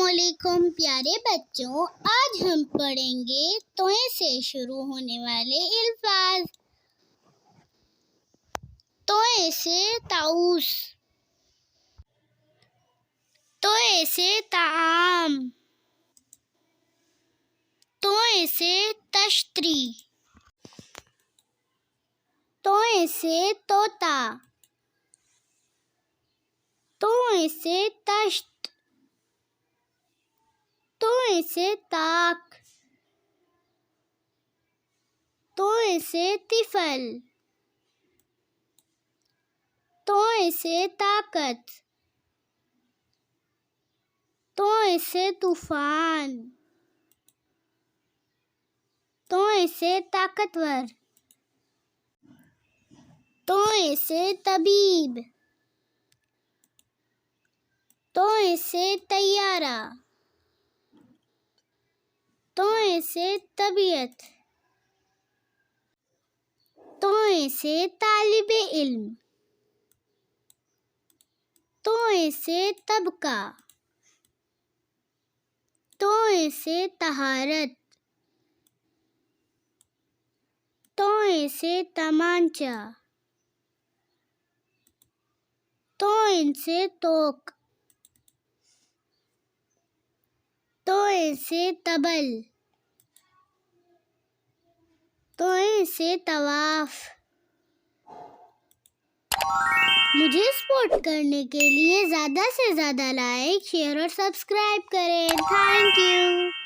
علیکم پیارے بچوں، آج ہم پڑھیں گے توئیں سے شروع ہونے والے الفاظ۔ توئیں سے طاؤس، توئیں سے طعام، توئیں سے تشتری، توئیں سے طوطا، توئیں سے تشت، توئیں سے طاق، توئیں سے طفل، توئیں سے طاقت، توئیں سے طوفان، توئیں سے طاقتور، توئیں سے طبیب، توئیں سے طیارہ، توئیں سے طبیعت، توئیں سے طالب علم، توئیں سے طبقہ، توئیں سے طہارت، توئیں سے تمانچہ، توئیں سے توق، توئیں سے طبل، توئیں سے طواف۔ مجھے سپورٹ کرنے کے لیے زیادہ سے زیادہ لائک، شیئر اور سبسکرائب کریں۔ Thank you.